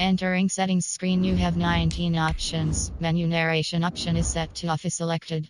Entering settings screen, you have 19 options. Menu narration option is set to off is selected.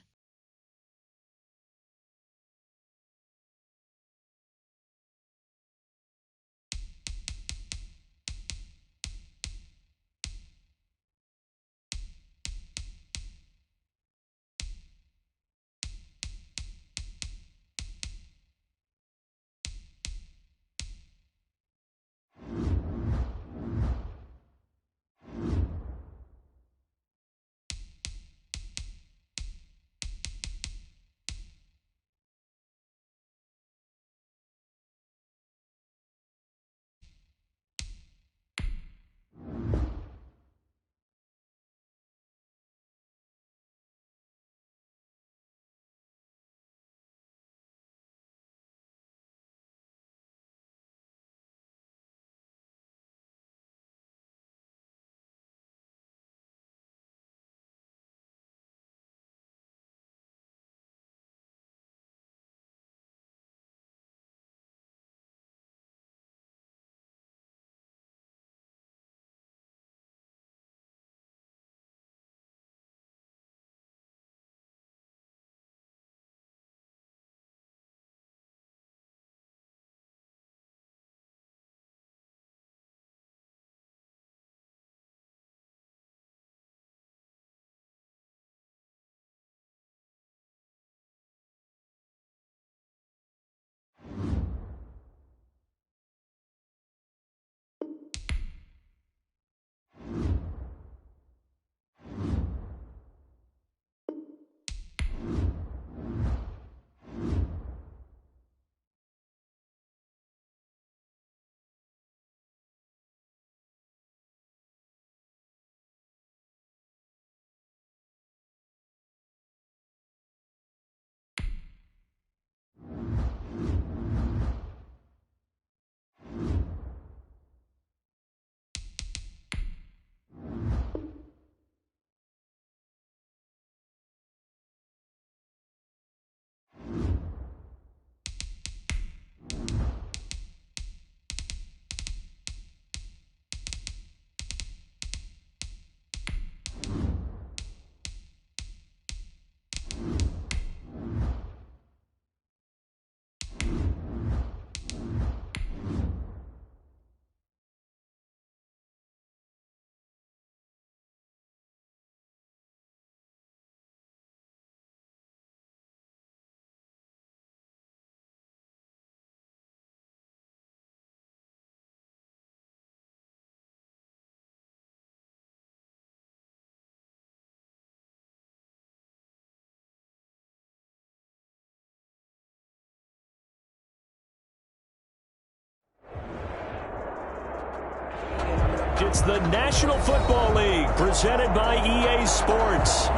It's the National Football League presented by EA Sports.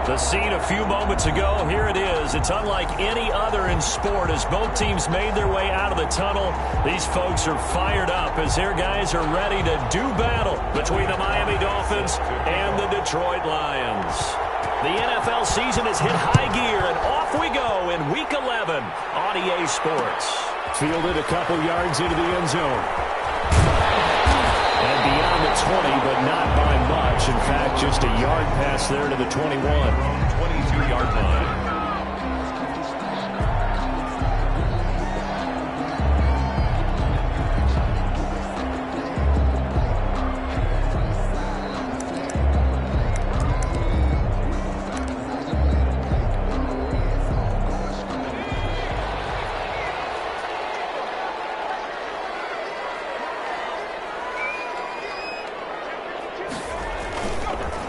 The scene a few moments ago, here it is. It's unlike any other in sport as both teams made their way out of the tunnel. These folks are fired up as their guys are ready to do battle between the Miami Dolphins and the Detroit Lions. The NFL season has hit high gear, and off we go in Week 11 on EA Sports. Fielded a couple yards into the end zone. And beyond the 20, but not by much. In fact, just a yard pass there to the 21. 22-yard line.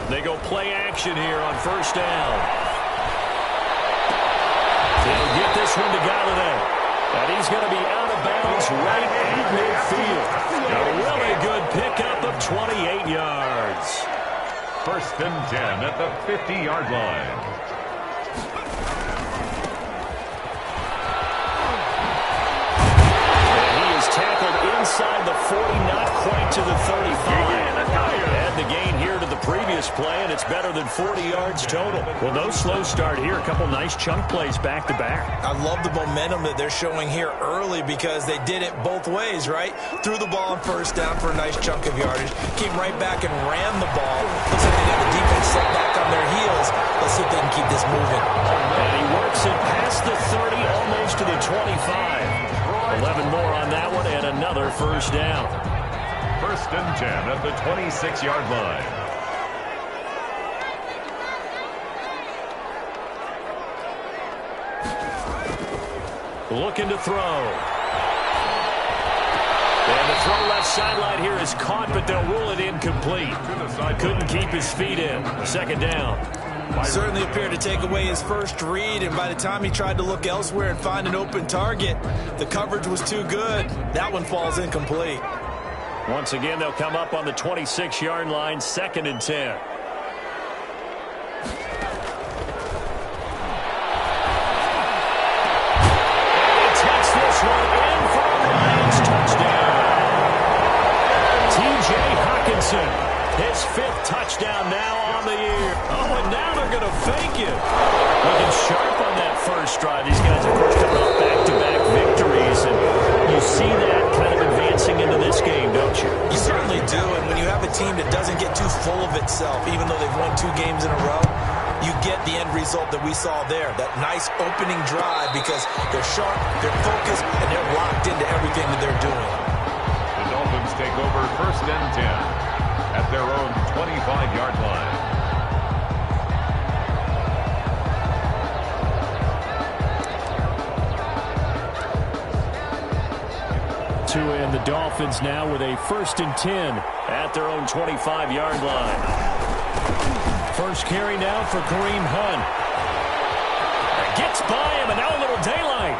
They go play action here on first down. They'll get this one to Galladay. And he's going to be out of bounds right at midfield. A really good pickup of 28 yards. First and 10 at the 50-yard line. And he is tackled inside the 40, not quite to the 35. And the gain here to the previous play, and it's better than 40 yards total. Well, no slow start here. A couple nice chunk plays back-to-back. I love the momentum that they're showing here early because they did it both ways, right? Threw the ball on first down for a nice chunk of yardage, came right back and ran the ball. Looks like they got the defense set back on their heels. Let's see if they can keep this moving. And he works it past the 30, almost to the 25. 11 more on that one, and another first down. 1st and 10 at the 26-yard line. Looking to throw. And the throw left sideline here is caught, but they'll rule it incomplete. Couldn't keep his feet in. 2nd down. Certainly appeared to take away his first read, and by the time he tried to look elsewhere and find an open target, the coverage was too good. That one falls incomplete. Once again, they'll come up on the 26-yard line, 2nd and 10. His 5th touchdown now on the year. Oh, and now they're going to fake it. Looking sharp on that first drive. These guys, of course, coming off back-to-back victories. And you see that kind of advancing into this game, don't you? You certainly do. And when you have a team that doesn't get too full of itself, even though they've won 2 games in a row, you get the end result that we saw there. That nice opening drive because they're sharp, they're focused, and they're locked into everything that they're doing. The Dolphins take over 1st and 10 at their own 25-yard line. And the Dolphins now with a 1st and 10 at their own 25-yard line. First carry now for Kareem Hunt. Gets by him, and now a little daylight.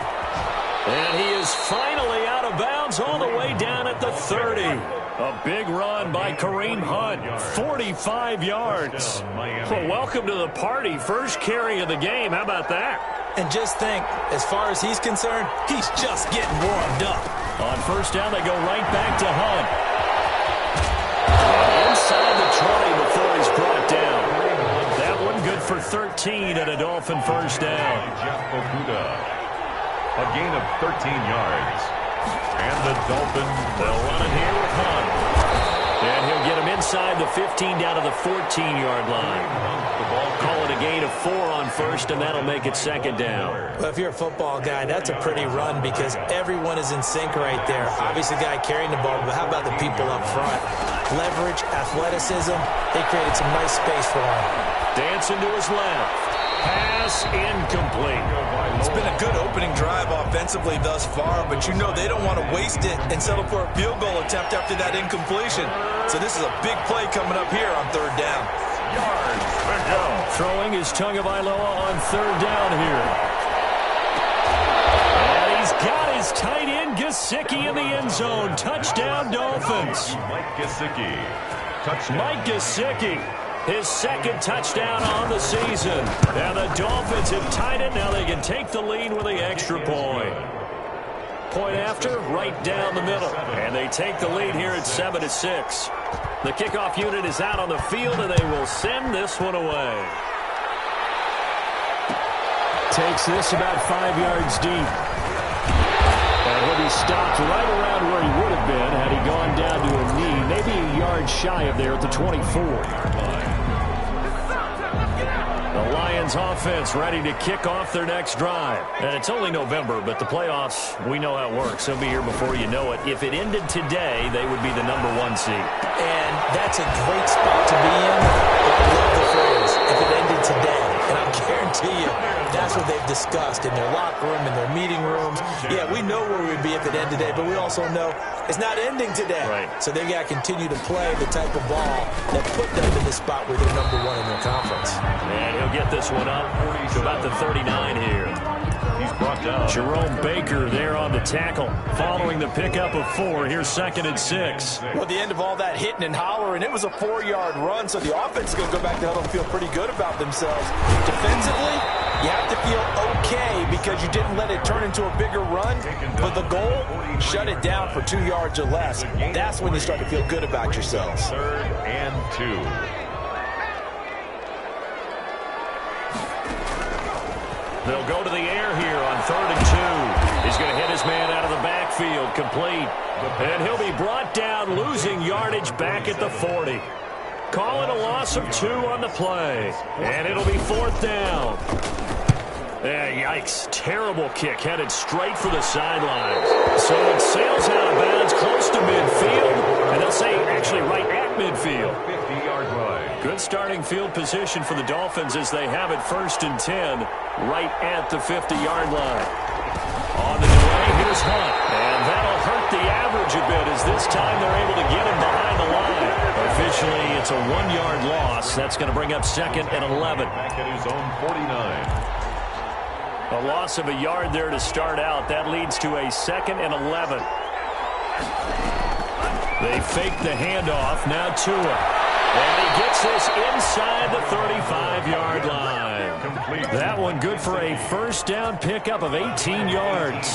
And he is finally out of bounds all the way down at the 30. A big run by Kareem Hunt, 45 yards. Well, welcome to the party. First carry of the game. How about that? And just think, as far as he's concerned, he's just getting warmed up. On first down, they go right back to Hunt. Inside the 20 before he's brought down. That one good for 13 and a Dolphin first down. A gain of 13 yards. And the Dolphins will run it here with Hunt. And he'll get him inside the 15 down to the 14-yard line. Call it a gain of 4 on first, and that'll make it 2nd down. Well, if you're a football guy, that's a pretty run because everyone is in sync right there. Obviously, the guy carrying the ball, but how about the people up front? Leverage, athleticism, they created some nice space for him. Dancing to his left. Pass incomplete. It's been a good opening drive offensively thus far, but you know they don't want to waste it and settle for a field goal attempt after that incompletion. So this is a big play coming up here on 3rd down. Throwing is Tagovailoa on 3rd down here. And he's got his tight end Gesicki in the end zone. Touchdown Dolphins. Mike Gesicki. Touchdown. Mike Gesicki. His 2nd touchdown on the season. And the Dolphins have tied it. Now they can take the lead with the extra point. Point after, right down the middle. And they take the lead here at 7-6. The kickoff unit is out on the field, and they will send this one away. Takes this about 5 yards deep. And he'll be stopped right around where he would have been had he gone down to a knee, maybe a yard shy of there at the 24. The Lions offense ready to kick off their next drive. And it's only November, but the playoffs, we know how it works. They'll be here before you know it. If it ended today, they would be the #1 seed. And that's a great spot to be in. I love the phrase, if it ended today. And I'll guarantee you, that's what they've discussed in their locker room, in their meeting rooms. Yeah, we know where we'd be if it ended today, but we also know it's not ending today. Right. So they got to continue to play the type of ball that put them in the spot where they're #1 in their conference. And he'll get this one up to about the 39 here. He's brought down. Jerome Baker there on the tackle. Following the pickup of 4, here's 2nd and 6. Well, the end of all that hitting and hollering, it was a 4-yard run, so the offense is going to go back to huddle and feel pretty good about themselves. Defensively, you have to feel okay because you didn't let it turn into a bigger run, but the goal, shut it down for 2 yards or less. That's when you start to feel good about yourselves. 3rd and 2. They'll go to the air here on 3rd and 2. He's going to hit his man out of the backfield, complete. And he'll be brought down, losing yardage back at the 40. Call it a loss of 2 on the play. And it'll be 4th down. Yikes. Terrible kick headed straight for the sidelines. So it sails out of bounds close to midfield. And they'll say actually right at midfield. 50-yard line. Good starting field position for the Dolphins as they have it 1st and 10 right at the 50-yard line. On the delay, here's Hunt. And that'll hurt the average a bit as this time they're able to get him behind the line. Officially, it's a 1-yard loss. That's going to bring up 2nd and 11. Back at his own 49. A loss of a yard there to start out. That leads to a 2nd and 11. They fake the handoff. Now Tua. And he gets this inside the 35-yard line. Complete. That one good for a 1st down pickup of 18 yards.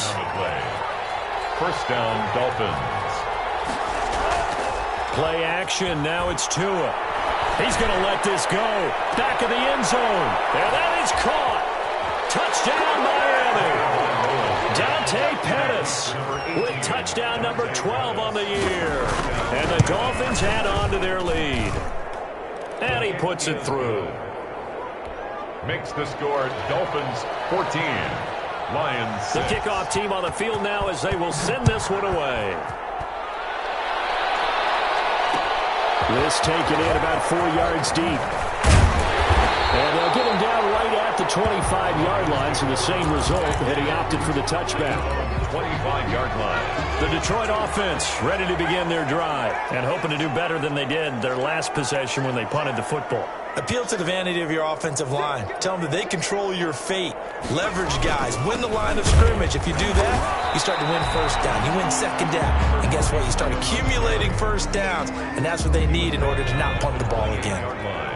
1st down, Dolphins. Play action. Now it's Tua. He's going to let this go. Back of the end zone. And that is caught. Touchdown, Miami. Dante Pettis with touchdown number 12 on the year. And the Dolphins add on to their lead. And he puts it through. Makes the score Dolphins 14. Lions 6. The kickoff team on the field now as they will send this one away. This taken in about 4 yards deep. And they'll get him down right at the 25-yard line, so the same result, had he opted for the touchback. 25-yard line. The Detroit offense ready to begin their drive and hoping to do better than they did their last possession when they punted the football. Appeal to the vanity of your offensive line. Tell them that they control your fate. Leverage guys. Win the line of scrimmage. If you do that, you start to win 1st down. You win 2nd down. And guess what? You start accumulating 1st downs. And that's what they need in order to not punt the ball again.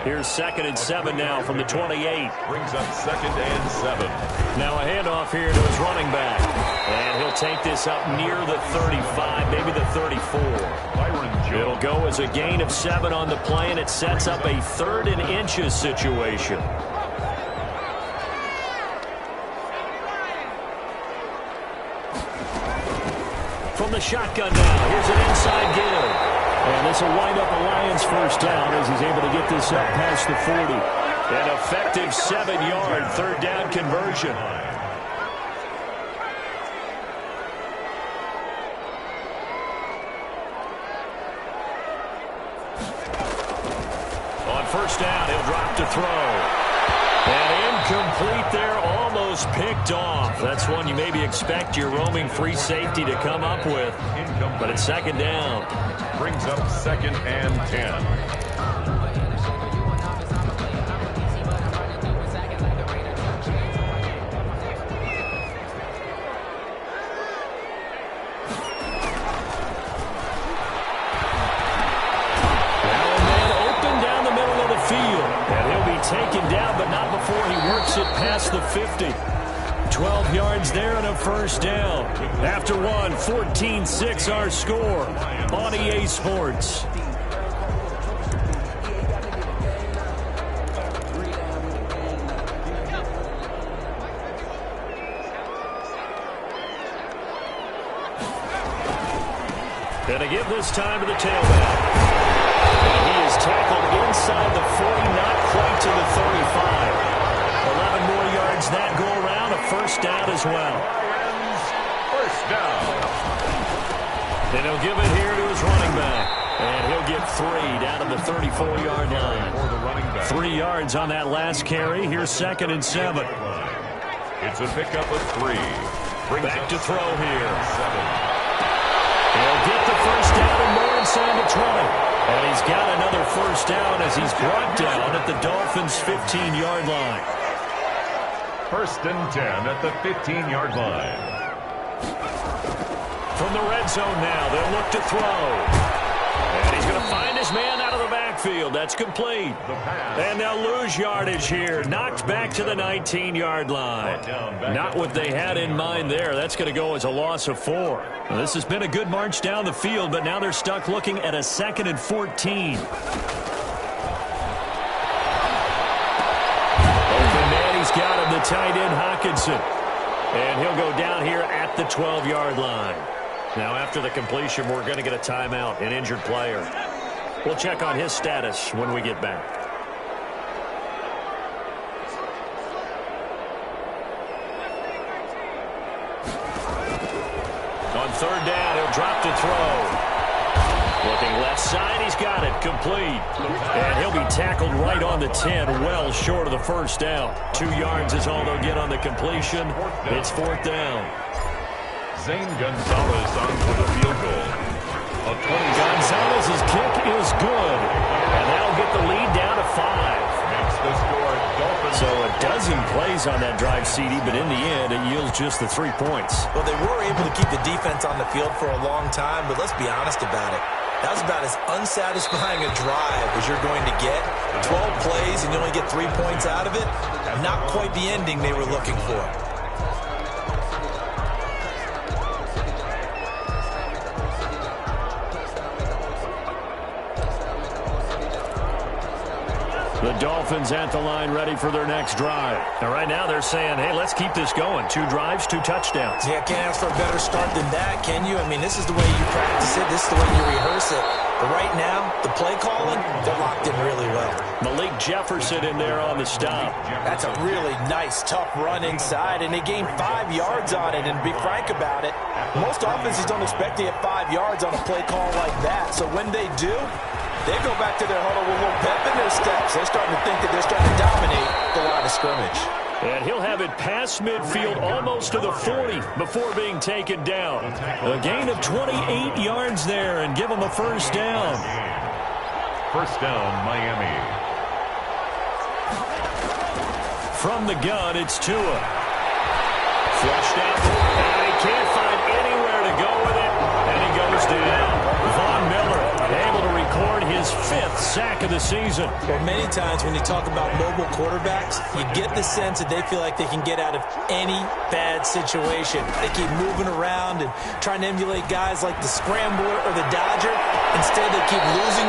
Here's 2nd and 7 now from the 28. Brings up 2nd and 7. Now a handoff here to his running back. And he'll take this up near the 35, maybe the 34. It'll go as a gain of 7 on the play, and it sets up a 3rd and inches situation. From the shotgun now, here's an inside give. And this will wind up a Lions 1st down as he's able to get this up past the 40. An effective 7-yard 3rd down conversion. On 1st down, he'll drop to throw. And incomplete there, almost picked off. That's one you maybe expect your roaming free safety to come up with. But it's 2nd down. Brings up 2nd and 10. Taken down, but not before he works it past the 50. 12 yards there and a 1st down. After one, 14-6 our score on EA Sports. And to give this time to the tailback. He is tackled inside the 40, not quite to the 35. 11 more yards that go around, a 1st down as well. 1st down. And he'll give it here to his running back. And he'll get 3 down to the 34-yard line. 3 yards on that last carry. Here's 2nd and 7. It's a pickup of 3. Back to throw here. 7. He'll get the 1st down and more inside the 20. And he's got another 1st down as he's brought down at the Dolphins' 15-yard line. 1st and 10 at the 15-yard line. From the red zone now, they'll look to throw. And he's going to find his man out of the backfield. That's complete. And they'll lose yardage here. Knocked back to the 19-yard line. Not what they had in mind there. That's going to go as a loss of 4. Well, this has been a good march down the field, but now they're stuck looking at a 2nd and 14. Open man, he's got him. The tight end Hockenson. And he'll go down here at the 12-yard line. Now, after the completion, we're going to get a timeout, an injured player. We'll check on his status when we get back. On third down, he'll drop to throw. Looking left side, he's got it, complete. And he'll be tackled right on the 10, well short of the first down. 2 yards is all they'll get on the completion. It's fourth down. Zane Gonzalez on for the field goal. Gonzalez's kick is good. And that'll get the lead down to 5. Makes the score Dolphins. So a dozen plays on that drive, CD, but in the end, it yields just the 3 points. Well, they were able to keep the defense on the field for a long time, but let's be honest about it. That was about as unsatisfying a drive as you're going to get. 12 plays and you only get 3 points out of it. Not quite the ending they were looking for. The Dolphins at the line ready for their next drive. And right now they're saying, hey, let's keep this going. 2 drives, 2 touchdowns. Yeah, can't ask for a better start than that, can you? I mean, this is the way you practice it. This is the way you rehearse it. But right now, the play calling, they're locked in really well. Malik Jefferson in there on the stop. That's a really nice, tough run inside, and they gained 5 yards on it. And to be frank about it, most offenses don't expect to get 5 yards on a play call like that. So when they do, they go back to their huddle with a little pep in their steps. They're starting to think that they're starting to dominate the line of scrimmage. And he'll have it past midfield almost to the 40 before being taken down. A gain of 28 yards there and give them a first down. First down, Miami. From the gun, it's Tua. Flushed out. And he can't find anywhere to go with it. And he goes down. Von Miller able to record his 5th sack of the season. Well, many times when you talk about mobile quarterbacks, you get the sense that they feel like they can get out of any bad situation. They keep moving around and trying to emulate guys like the Scrambler or the Dodger. Instead, they keep losing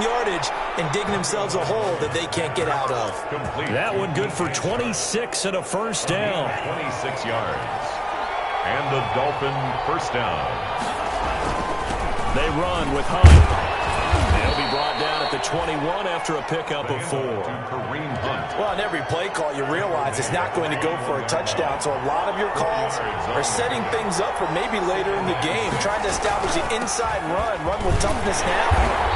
yardage and digging themselves a hole that they can't get out of. Complete. That one good for 26 and a first down. 26 yards. And the Dolphin first down. They run with Hunt. They'll be brought down at the 21 after a pickup of 4. Kareem Hunt. Well, on every play call, you realize it's not going to go for a touchdown. So a lot of your calls are setting things up for maybe later in the game, trying to establish the inside run with toughness now.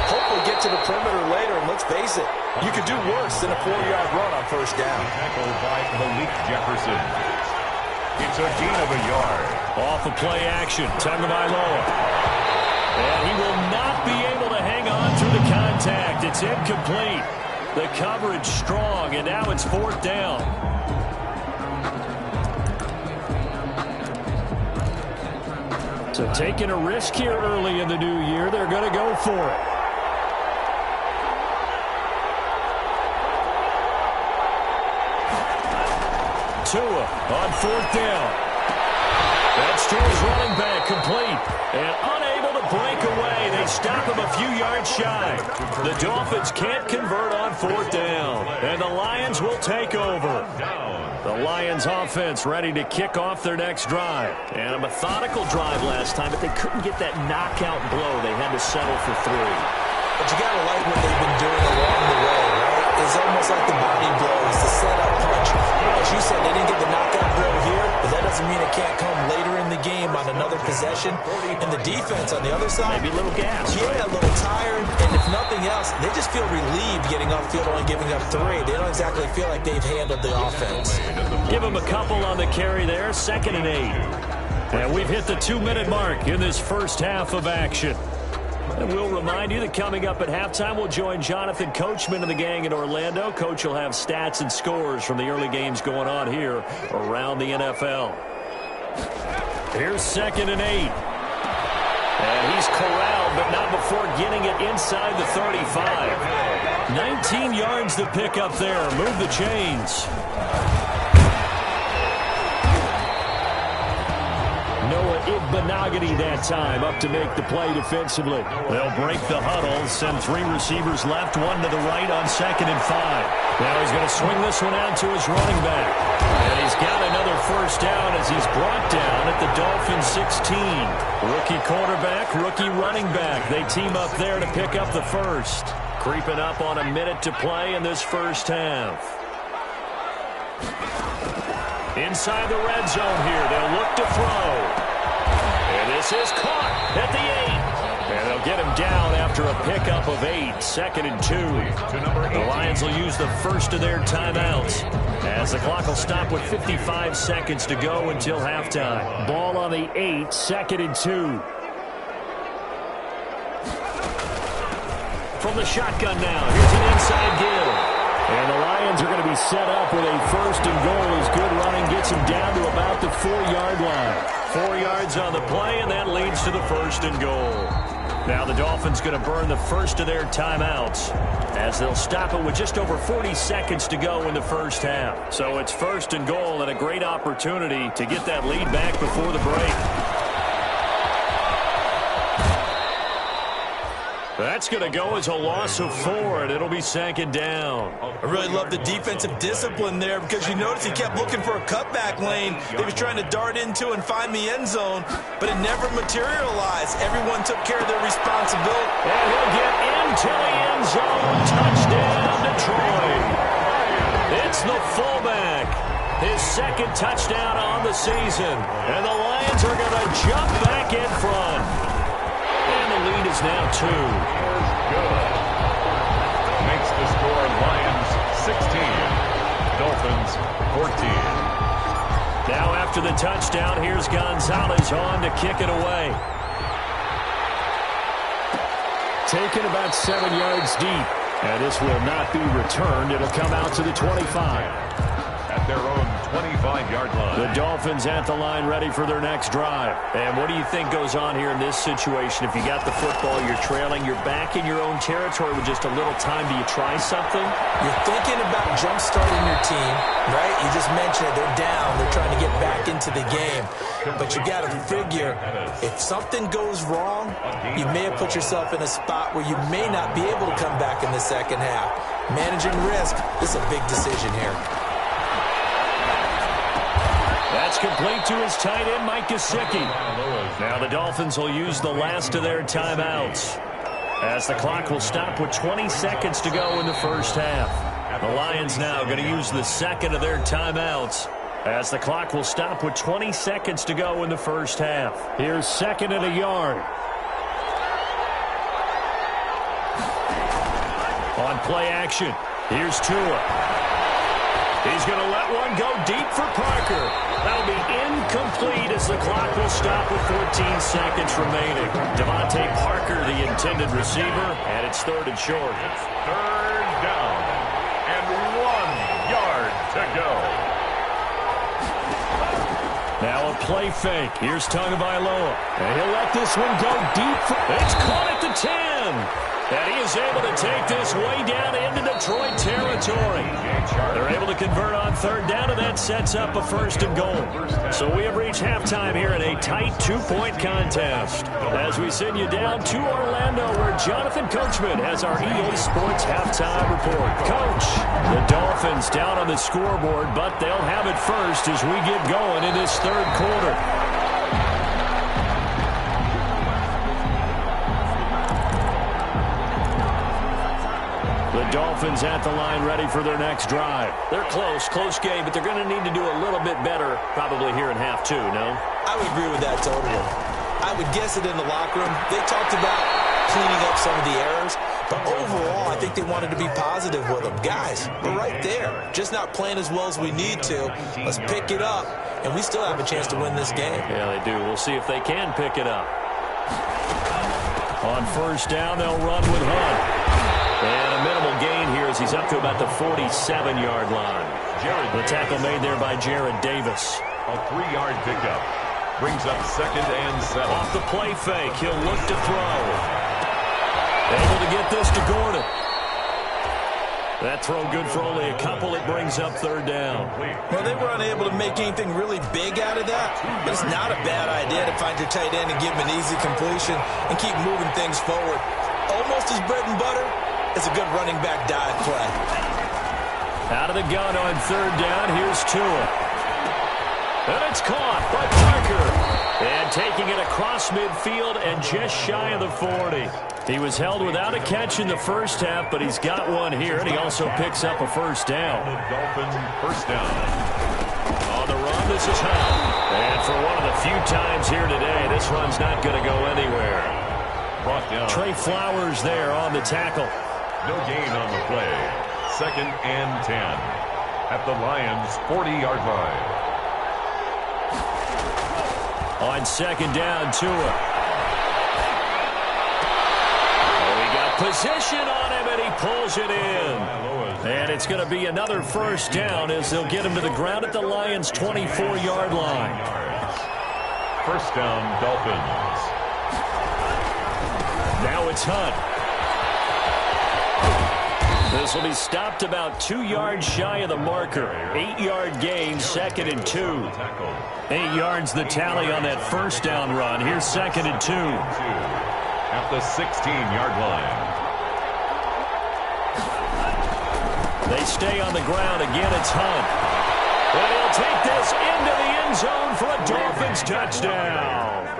Hopefully get to the perimeter later, and let's face it, you could do worse than a 4-yard run on first down. Tackled by Malik Jefferson. It's a gain of a yard. Off of play action, Tagovailoa. And he will not be able to hang on through the contact. It's incomplete. The coverage strong, and now it's fourth down. So taking a risk here early in the new year, they're going to go for it. Tua on fourth down. That's Tua's running back, complete. And unable to break away. They stop him a few yards shy. The Dolphins can't convert on fourth down. And the Lions will take over. The Lions offense ready to kick off their next drive. And a methodical drive last time, but they couldn't get that knockout blow. They had to settle for 3. But you got to like what they've been doing along the way, right? It's almost like the body blows, the setup punch. As you said, they didn't get the knockout blow here, but that doesn't mean it can't come later in the game on another possession. And the defense on the other side, maybe a little gas. Yeah, a little tired. And if nothing else, they just feel relieved getting upfield, only giving up 3. They don't exactly feel like they've handled the offense. Give them a couple on the carry there, 2nd and 8. And we've hit the 2-minute mark in this first half of action. And we'll remind you that coming up at halftime, we'll join Jonathan Coachman and the gang in Orlando. Coach will have stats and scores from the early games going on here around the NFL. Here's 2nd and 8. And he's corralled, but not before getting it inside the 35. 19 yards to pick up there. Move the chains. Noah Ibenagany that time up to make the play defensively. They'll break the huddle, send 3 receivers left, 1 to the right on 2nd and 5. Now he's going to swing this one out to his running back. And he's got another first down as he's brought down at the Dolphins 16. Rookie quarterback, rookie running back. They team up there to pick up the first. Creeping up on a minute to play in this first half. Inside the red zone here, they'll look to throw. And this is caught at the 8. And they'll get him down after a pickup of 8, 2nd and 2. The Lions will use the first of their timeouts as the clock will stop with 55 seconds to go until halftime. Ball on the 8, 2nd and 2. From the shotgun now, here's an inside give. And the Lions are going to be set up with a first and goal as good running gets him down to about the 4-yard line. 4 yards on the play, and that leads to the first and goal. Now the Dolphins going to burn the first of their timeouts as they'll stop it with just over 40 seconds to go in the first half. So it's first and goal and a great opportunity to get that lead back before the break. That's going to go as a loss of 4, and it'll be 2nd down. I really love the defensive discipline there because you notice he kept looking for a cutback lane. He was trying to dart into and find the end zone, but it never materialized. Everyone took care of their responsibility. And he'll get into the end zone. Touchdown, Detroit. It's the fullback. His 2nd touchdown on the season. And the Lions are going to jump back in front. Lead is now 2. Good. Makes the score Lions 16, Dolphins 14. Now after the touchdown, here's Gonzalez on to kick it away. Taken about 7 yards deep. And this will not be returned. It'll come out to the 25. At their own 25-yard line. The Dolphins at the line ready for their next drive. And what do you think goes on here in this situation? If you got the football, you're trailing, you're back in your own territory with just a little time. Do you try something? You're thinking about jump-starting your team, right? You just mentioned it. They're down. They're trying to get back into the game. But you got to figure, if something goes wrong, you may have put yourself in a spot where you may not be able to come back in the second half. Managing risk, this is a big decision here. That's complete to his tight end, Mike Gesicki. Now the Dolphins will use the last of their timeouts as the clock will stop with 20 seconds to go in the first half. The Lions now going to use the 2nd of their timeouts as the clock will stop with 20 seconds to go in the first half. Here's 2nd and a yard. On play action, here's Tua. He's going to let one go deep for Parker. That'll be incomplete as the clock will stop with 14 seconds remaining. Devontae Parker, the intended receiver, and it's 3rd and short. It's 3rd down and 1 yard to go. Now a play fake. Here's Tagovailoa. And he'll let this one go deep. It's caught at the 10. And he is able to take this way down into Detroit territory. They're able to convert on 3rd down, and that sets up a 1st and goal. So we have reached halftime here in a tight 2-point contest. As we send you down to Orlando, where Jonathan Coachman has our EA Sports halftime report. Coach, the Dolphins down on the scoreboard, but they'll have it first as we get going in this 3rd quarter. Dolphins at the line ready for their next drive. They're close game, but they're going to need to do a little bit better probably here in half 2, no? I would agree with that totally. I would guess it in the locker room. They talked about cleaning up some of the errors, but overall, I think they wanted to be positive with them. Guys, we're right there. Just not playing as well as we need to. Let's pick it up, and we still have a chance to win this game. Yeah, they do. We'll see if they can pick it up. On 1st down, they'll run with Hunt. And a minimal gain here as he's up to about the 47-yard line. The tackle made there by Jared Davis. A 3-yard pickup. Brings up 2nd and 7. Off the play fake, he'll look to throw. Able to get this to Gordon. That throw good for only a couple. It brings up third down. Well, they were unable to make anything really big out of that, but it's not a bad idea to find your tight end and give him an easy completion and keep moving things forward. Almost as bread and butter as a good running back dive play. Out of the gun on third down, here's Tua. And it's caught by Parker. And taking it across midfield and just shy of the 40. He was held without a catch in the first half, but he's got one here, and he also picks up a first down. Dolphins first down. On the run, this is Hunt. And for one of the few times here today, this run's not going to go anywhere. Brought down. Trey Flowers there on the tackle. No gain on the play. 2nd and 10 at the Lions' 40-yard line. On 2nd down, Tua. Position on him, and he pulls it in. And it's going to be another first down as they'll get him to the ground at the Lions' 24-yard line. First down, Dolphins. Now it's Hunt. This will be stopped about 2 yards shy of the marker. 8-yard gain, 2nd and 2. 8 yards the tally on that first down run. Here's 2nd and 2. At the 16-yard line. They stay on the ground. Again, it's Hunt. And he'll take this into the end zone for a Dolphins touchdown.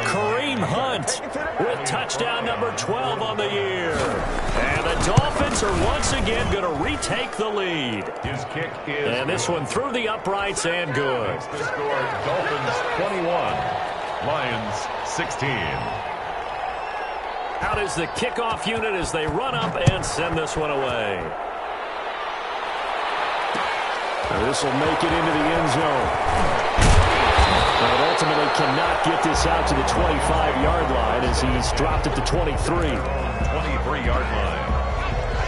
Kareem Hunt with touchdown number 12 on the year. And the Dolphins are once again going to retake the lead. His kick is... And this one through the uprights and good. The score, Dolphins 21, Lions 16. Out is the kickoff unit as they run up and send this one away. This will make it into the end zone. But ultimately cannot get this out to the 25-yard line as he's dropped at the 23. 23-yard line.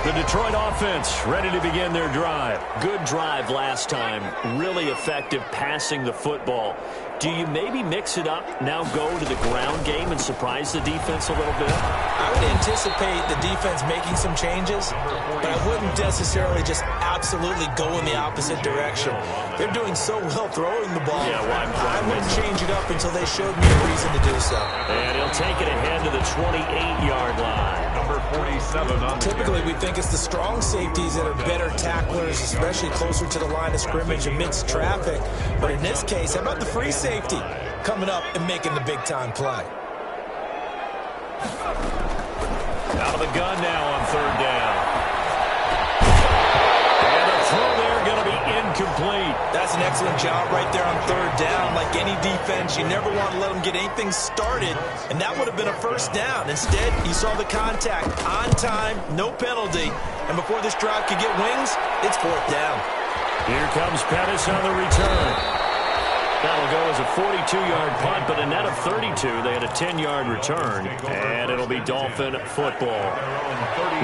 The Detroit offense ready to begin their drive. Good drive last time. Really effective passing the football. Do you maybe mix it up, now go to the ground game and surprise the defense a little bit? I would anticipate the defense making some changes, but I wouldn't necessarily just absolutely go in the opposite direction. They're doing so well throwing the ball. Yeah, well, I wouldn't change it up until they showed me a reason to do so. And he'll take it ahead to the 28-yard line. Number 47 on the Typically, we think it's the strong safeties that are better tacklers, especially closer to the line of scrimmage amidst traffic. But in this case, how about the free safety coming up and making the big-time play? Out of the gun now on third down. And the throw there going to be incomplete. That's an excellent job right there on third down. Like any defense, you never want to let them get anything started, and that would have been a first down. Instead, you saw the contact on time, no penalty, and before this drive could get wings, it's fourth down. Here comes Pettis on the return. That'll go as a 42-yard punt, but a net of 32. They had a 10-yard return, and it'll be Dolphin football.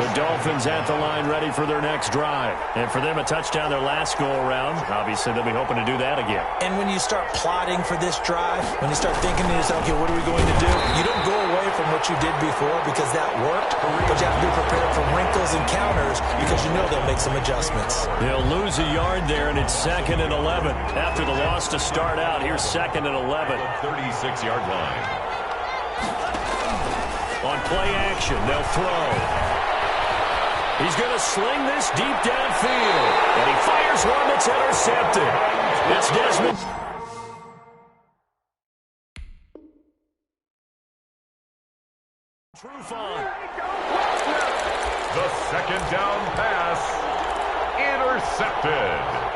The Dolphins at the line ready for their next drive. And for them, a touchdown their last go-around. Obviously, they'll be hoping to do that again. And when you start plotting for this drive, when you start thinking to yourself, okay, what are we going to do? You don't go away from what you did before because that worked, but you have to be prepared for wrinkles and counters because you know they'll make some adjustments. They'll lose a yard there, and it's 2nd and 11. After the loss to start out, here's 2nd and 11. 36-yard line. On play action, they'll throw. He's going to sling this deep downfield. And he fires one that's intercepted. It's Desmond. Trufant. The second down pass. Intercepted.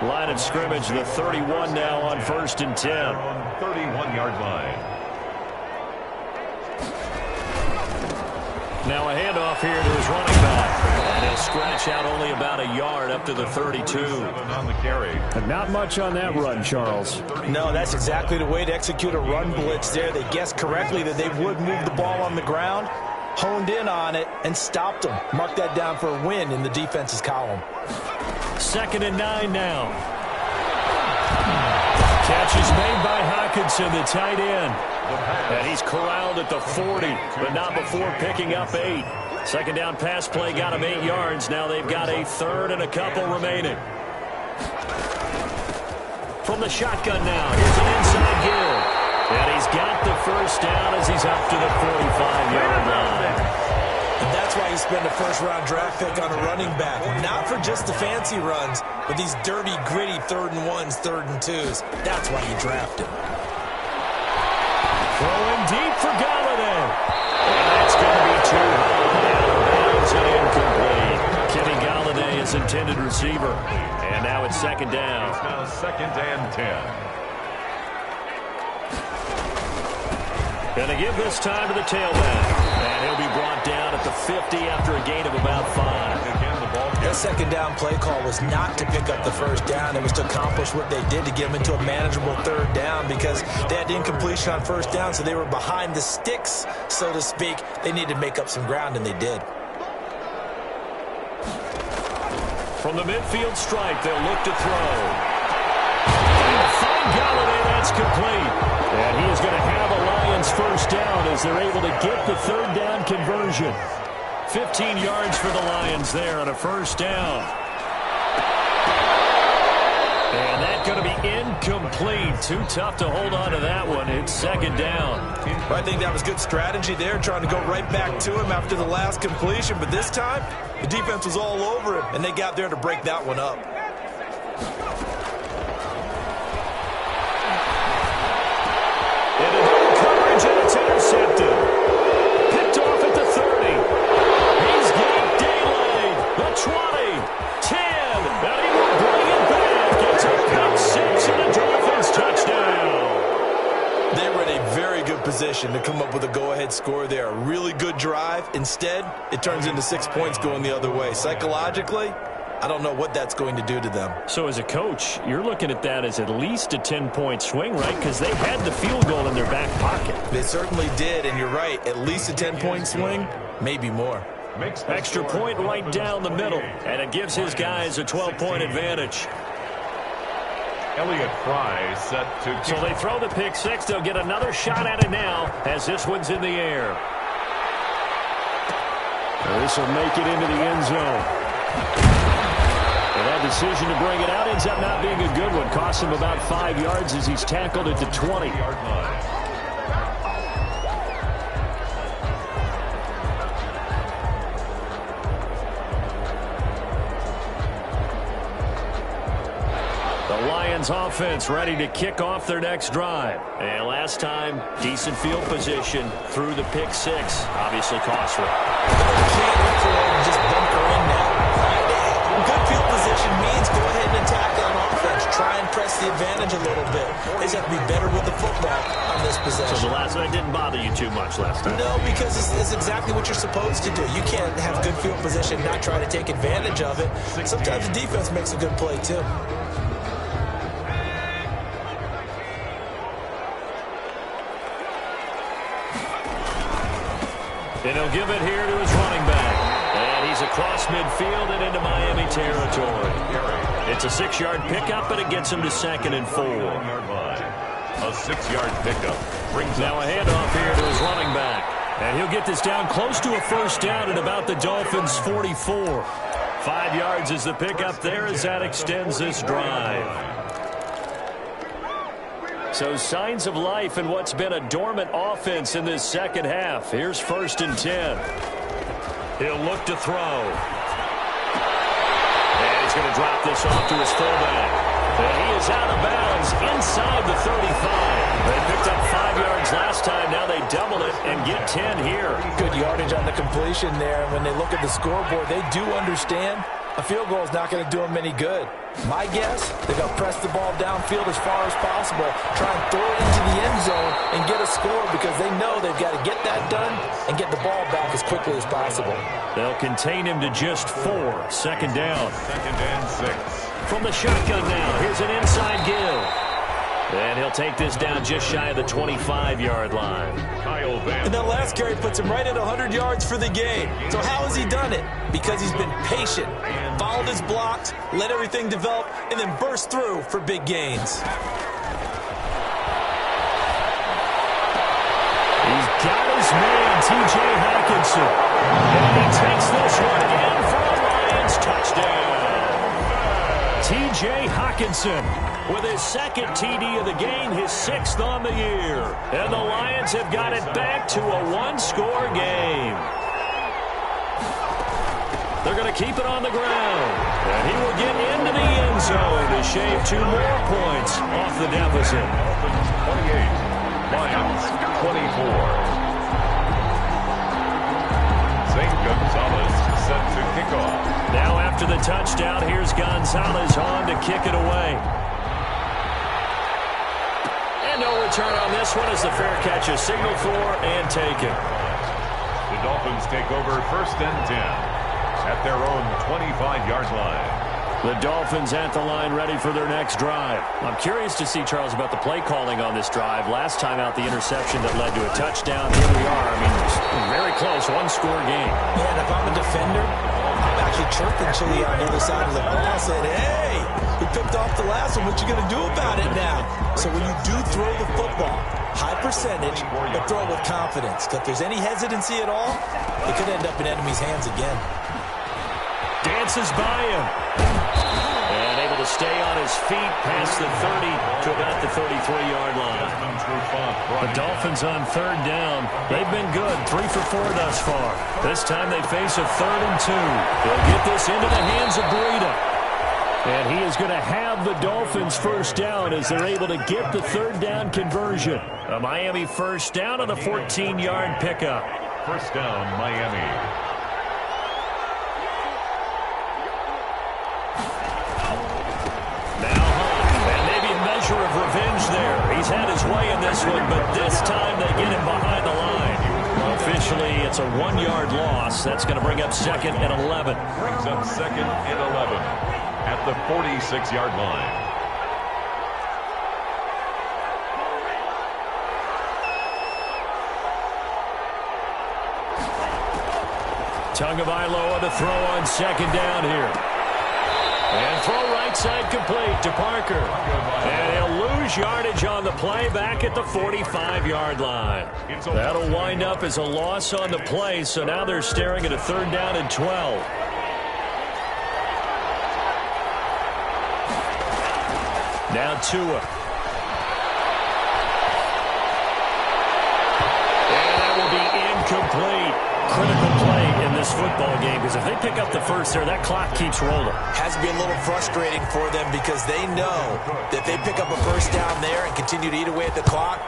Line of scrimmage, the 31 now on 1st and 10. On 31-yard line. Now a handoff here to his running back. And he'll scratch out only about a yard up to the 32. On the carry. Not much on that run, Charles. No, that's exactly the way to execute a run blitz there. They guessed correctly that they would move the ball on the ground, honed in on it, and stopped them. Mark that down for a win in the defense's column. 2nd and 9 now. Catch is made by Hockenson, the tight end. And he's corralled at the 40, but not before picking up 8. Second down pass play got him 8 yards. Now they've got a third and a couple remaining. From the shotgun now, here's an inside give. And he's got the first down as he's up to the 45-yard line. And that's why you spend a first-round draft pick on a running back. Not for just the fancy runs, but these dirty, gritty 3rd and 1s, 3rd and 2s. That's why you draft him. Throwing deep for Galladay. And that's going to be too high. Out of bounds and incomplete. Kenny Galladay is intended receiver. And now it's second down. It's now 2nd and 10. Going to give this time to the tailback. And he'll be brought down at the 50 after a gain of about 5. That second down play call was not to pick up the first down. It was to accomplish what they did to get them into a manageable 3rd down because they had incompletion on first down, so they were behind the sticks, so to speak. They needed to make up some ground, and they did. From the midfield stripe, they'll look to throw. And find Galladay, that's complete. And he is going to have a Lions first down as they're able to get the 3rd down conversion. 15 yards for the Lions there on a first down. And that's going to be incomplete. Too tough to hold on to that one. It's second down. I think that was good strategy there, trying to go right back to him after the last completion. But this time, the defense was all over him, and they got there to break that one up. Into double coverage, and it's intercepted. Picked off at the 30. He's got daylight. The 20, 10, and he will bring it back. It's a pick 6 and a Dolphins touchdown. They were in a very good position to come up with a go-ahead score there. A really good drive. Instead, it turns into 6 points going the other way. Psychologically, I don't know what that's going to do to them. So as a coach, you're looking at that as at least a 10-point swing, right? Because they had the field goal in their back pocket. They certainly did, and you're right. At least a 10-point swing, maybe more. Extra point right down the middle, and it gives his guys a 12-point advantage. Elliott Fry set to So they throw the pick 6. They'll get another shot at it now as this one's in the air. This will make it into the end zone. And that decision to bring it out ends up not being a good one. Costs him about 5 yards as he's tackled at the 20-yard line. The Lions offense ready to kick off their next drive. And last time, decent field position through the pick 6. Obviously costly. Can't afford to just bunker in now. Good field position means go ahead and attack on offense. Try and press the advantage a little bit. They just have to be better with the football on this possession. So the last one didn't bother you too much last time? No, because it's exactly what you're supposed to do. You can't have good field position, not try to take advantage of it. Sometimes the defense makes a good play, too. And he'll give it here to his running back. And he's across midfield and into Miami territory. It's a 6-yard pickup, but it gets him to 2nd and 4. a 6-yard pickup. Brings now a handoff here to his running back. And he'll get this down close to a first down at about the Dolphins' 44. 5 yards is the pickup there as that extends this drive. So signs of life in what's been a dormant offense in this second half. Here's 1st and 10. He'll look to throw. And he's going to drop this off to his fullback. And he is out of bounds inside the 35. They picked up 5 yards last time. Now they double it and get 10 here. Good yardage on the completion there. And when they look at the scoreboard, they do understand a field goal is not going to do them any good. My guess, they're going to press the ball downfield as far as possible, try and throw it into the end zone and get a score because they know they've got to get that done and get the ball back as quickly as possible. They'll contain him to just 4. 2nd down. 2nd and 6. From the shotgun now, here's an inside give. And he'll take this down just shy of the 25-yard line. Kyle Van. And that last carry puts him right at 100 yards for the game. So how has he done it? Because he's been patient, followed his blocks, let everything develop, and then burst through for big gains. He's got his is made. T.J. Hawkinson. And he takes this one in for a Lions touchdown. T.J. Hawkinson with his second TD of the game, his sixth on the year. And the Lions have got it back to a one-score game. They're going to keep it on the ground. And he will get into the end zone to shave 2 more points off the deficit. 28, Lions 24. St. Gonzalez set to kick off. Now after the touchdown, here's Gonzalez on to kick it away. And no return on this one as the fair catch is signaled for and taken. The Dolphins take over 1st and 10 at their own 25-yard line. The Dolphins at the line ready for their next drive. I'm curious to see, Charles, about the play calling on this drive. Last time out, the interception that led to a touchdown. Here we are. I mean, very close, one-score game. Yeah, and if I'm a defender, I'm actually chirping Chili on the other side of the ball, saying, hey, we picked off the last one. What you going to do about it now? So when you do throw the football, high percentage, but throw it with confidence. Because if there's any hesitancy at all, it could end up in enemy's hands again. Dances by him. And able to stay on his feet past the 30 to about the 33-yard line. The Dolphins on 3rd down. They've been good, 3 for 4 thus far. This time they face a 3rd and 2. They'll get this into the hands of Breida. And he is going to have the Dolphins first down as they're able to get the 3rd down conversion. A Miami first down on the 14-yard pickup. First down, Miami. Of revenge there. He's had his way in this one, but this time they get him behind the line. Officially, it's a 1-yard loss. That's going to bring up 2nd and 11. Brings up 2nd and 11 at the 46-yard line. Tagovailoa to throw on 2nd down here. And throw right side complete to Parker. And he'll lose yardage on the play back at the 45-yard line. That'll wind up as a loss on the play, so now they're staring at a 3rd down and 12. Now Tua. And that will be incomplete. Critical play in this football game, because if they pick up the first there, that clock keeps rolling. Has to be a little frustrating for them because they know that they pick up a first down there and continue to eat away at the clock,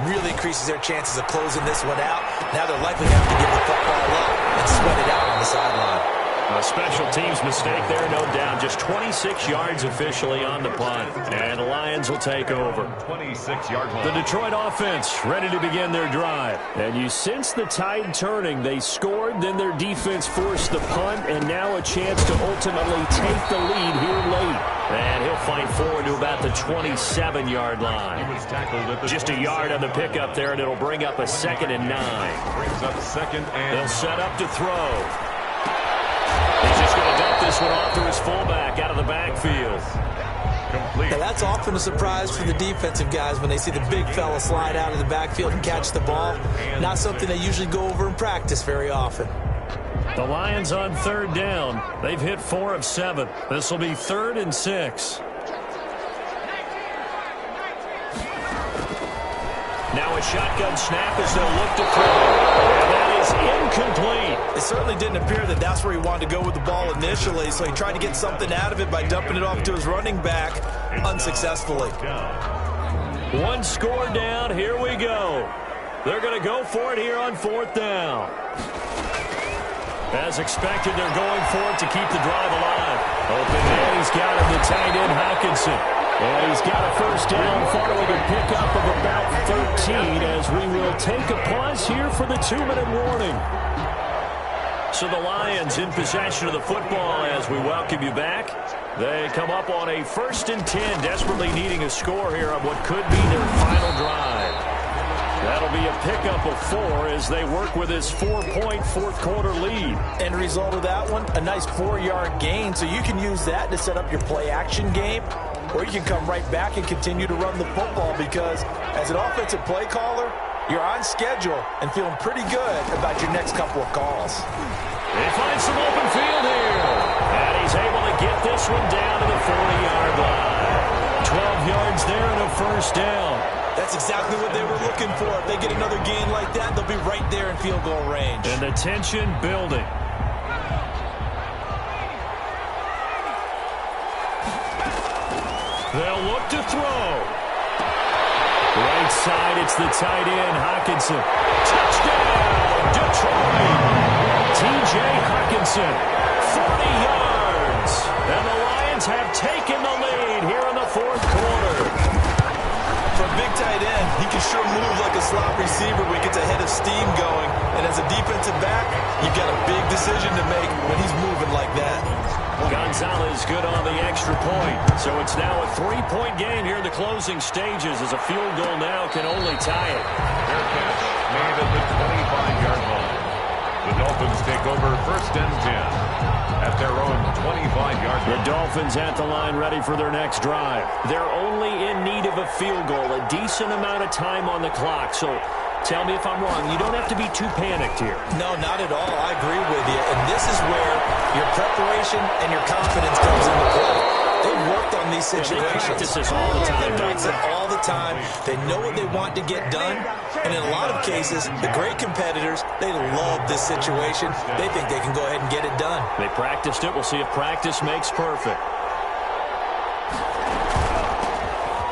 really increases their chances of closing this one out. Now they're likely to have to give the football up and sweat it out on the sideline. A special teams mistake there, no doubt. Just 26 yards officially on the punt. And the Lions will take over. 26-yard line. The Detroit offense ready to begin their drive. And you sense the tide turning. They scored, then their defense forced the punt, and now a chance to ultimately take the lead here late. And he'll fight forward to about the 27-yard line. He was tackled at the Just a yard on the pickup there, and it'll bring up a 2nd and 9. Brings up 2nd and They'll set up to throw. He's just going to dump this one off to his fullback out of the backfield. complete. Now, that's often a surprise for the defensive guys when they see the big fella slide out of the backfield and catch the ball. Not something they usually go over in practice very often. The Lions on 3rd down. They've hit 4 of 7. This will be 3rd and 6. Now a shotgun snap as they'll look to throw. And that is incomplete. It certainly didn't appear that that's where he wanted to go with the ball initially, so he tried to get something out of it by dumping it off to his running back unsuccessfully. One score down. Here we go. They're going to go for it here on 4th down. As expected, they're going for it to keep the drive alive. Open man, he's got him, the tight end Hawkinson. And he's got a first down following a pickup of about 13 as we will take a pause here for the 2-minute warning. So the Lions in possession of the football as we welcome you back. They come up on a 1st and 10, desperately needing a score here on what could be their final drive. That'll be a pickup of 4 as they work with this 4-point fourth-quarter lead. End result of that one, a nice 4-yard gain, so you can use that to set up your play-action game, or you can come right back and continue to run the football because as an offensive play caller, you're on schedule and feeling pretty good about your next couple of calls. They find some open field here. And he's able to get this one down to the 40-yard line. 12 yards there and a first down. That's exactly what they were looking for. If they get another gain like that, they'll be right there in field goal range. And the tension building. They'll look to throw. Right side, it's the tight end, Hockenson. Touchdown, Detroit. T.J. Hockenson, 40 yards. And the Lions have taken the lead here in the fourth quarter. For a big tight end, he can sure move like a slot receiver when he gets a head of steam going. And as a defensive back, you've got a big decision to make when he's moving like that. Gonzalez good on the extra point. So it's now a 3-point game here in the closing stages as a field goal now can only tie it. Fair catch made at the 25-yard line. The Dolphins take over first and 10 at their own 25-yard line. The Dolphins at the line ready for their next drive. They're only in need of a field goal, a decent amount of time on the clock. So tell me if I'm wrong. You don't have to be too panicked here. No, not at all. I agree with you. And this is where your preparation and your confidence comes into play. They've worked on these situations. They practice this all the time. They practice it all the time. They know what they want to get done. And in a lot of cases, the great competitors, they love this situation. They think they can go ahead and get it done. They practiced it. We'll see if practice makes perfect.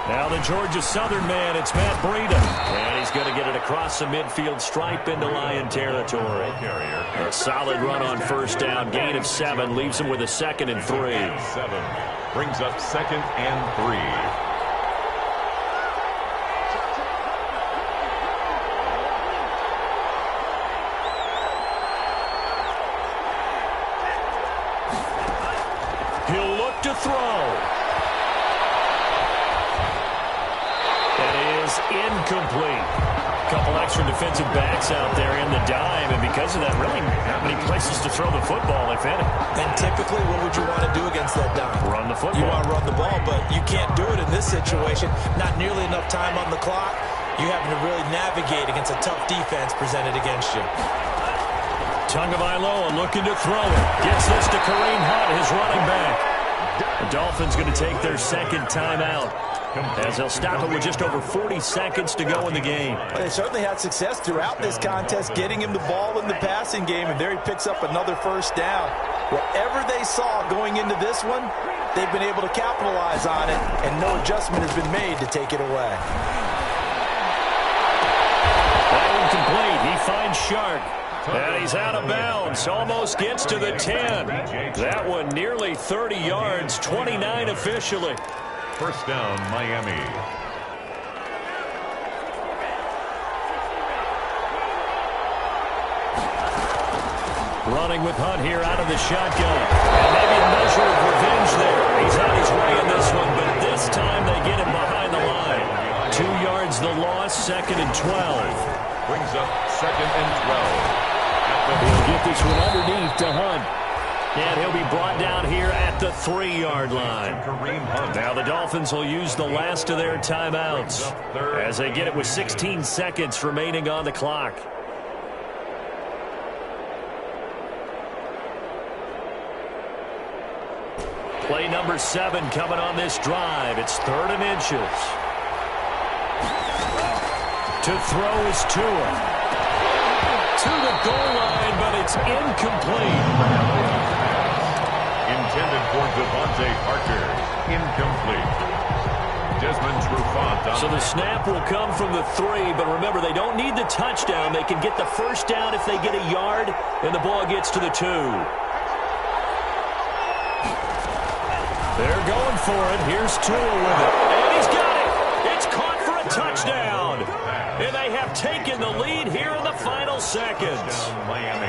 Now the Georgia Southern man, it's Matt Breida. And he's going to get it across the midfield stripe into Lion territory. A solid run on first down. Gain of 7 leaves him with a 2nd and 3. 7 brings up 2nd and 3. He'll look to throw. That is incomplete. A couple extra defensive backs out there in the dime, and because of that, really not many places to throw the football, if any. And typically, what would you want to do against that dime? Run the football. You want to run the ball, but you can't do it in this situation. Not nearly enough time on the clock. You having to really navigate against a tough defense presented against you. Tagovailoa looking to throw it. Gets this to Kareem Hunt, his running back. The Dolphins going to take their 2nd timeout, as they'll stop it with just over 40 seconds to go in the game. Well, they certainly had success throughout this contest, getting him the ball in the passing game, and there he picks up another first down. Whatever they saw going into this one, they've been able to capitalize on it, and no adjustment has been made to take it away. That incomplete. He finds Shark. And he's out of bounds. Almost gets to the 10. That one nearly 30 yards. 29 officially. First down, Miami. Running with Hunt here out of the shotgun. And maybe a measure of revenge there. He's on his way in this one, but this time they get him behind the line. 2 yards the loss, 2nd and 12. Brings up 2nd and 12. He'll get this one underneath to Hunt. And he'll be brought down here at the 3-yard line. Now the Dolphins will use the last of their timeouts as they get it with 16 seconds remaining on the clock. Play number 7 coming on this drive. It's 3rd and inches. To throw is Tua. To the goal line, but it's incomplete. Intended for Devontae Parker. Incomplete. Desmond Trufant. So the snap will come from the 3, but remember, they don't need the touchdown. They can get the first down if they get a yard, and the ball gets to the 2. They're going for it. Here's Tua with it. And he's got it. It's caught for a touchdown. And they have taken the lead here in the final seconds.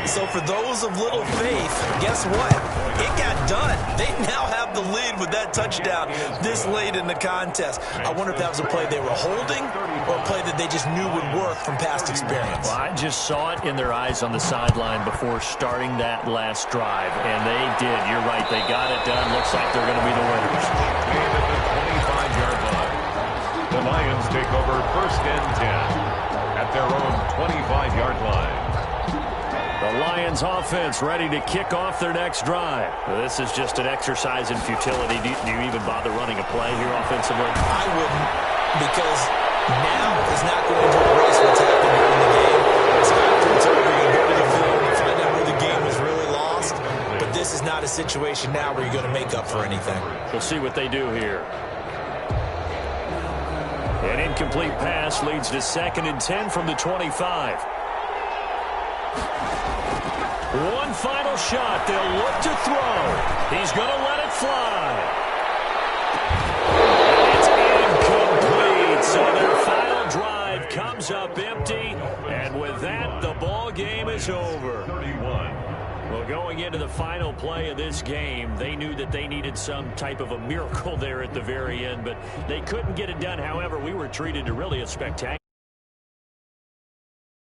So for those of little faith, guess what? It got done. They now have the lead with that touchdown this late in the contest. I wonder if that was a play they were holding or a play that they just knew would work from past experience. Well, I just saw it in their eyes on the sideline before starting that last drive, and they did. You're right. They got it done. Looks like they're going to be the winners. And at the 25-yard line, the Lions take over 1st and 10 at at their own 25-yard line. The Lions offense ready to kick off their next drive. This is just an exercise in futility. Do you even bother running a play here offensively? I wouldn't, because now is not going to erase what's happened during the game. So after it's over, you go to the film and find out who the game was really lost. But this is not a situation now where you're going to make up for anything. We'll see what they do here. An incomplete pass leads to 2nd and 10 from the 25. One final shot. They'll look to throw. He's going to let it fly. It's incomplete. So their final drive comes up empty. And with that, the ball game is over. 31. Well, going into the final play of this game, they knew that they needed some type of a miracle there at the very end, but they couldn't get it done. However, we were treated to really a spectacular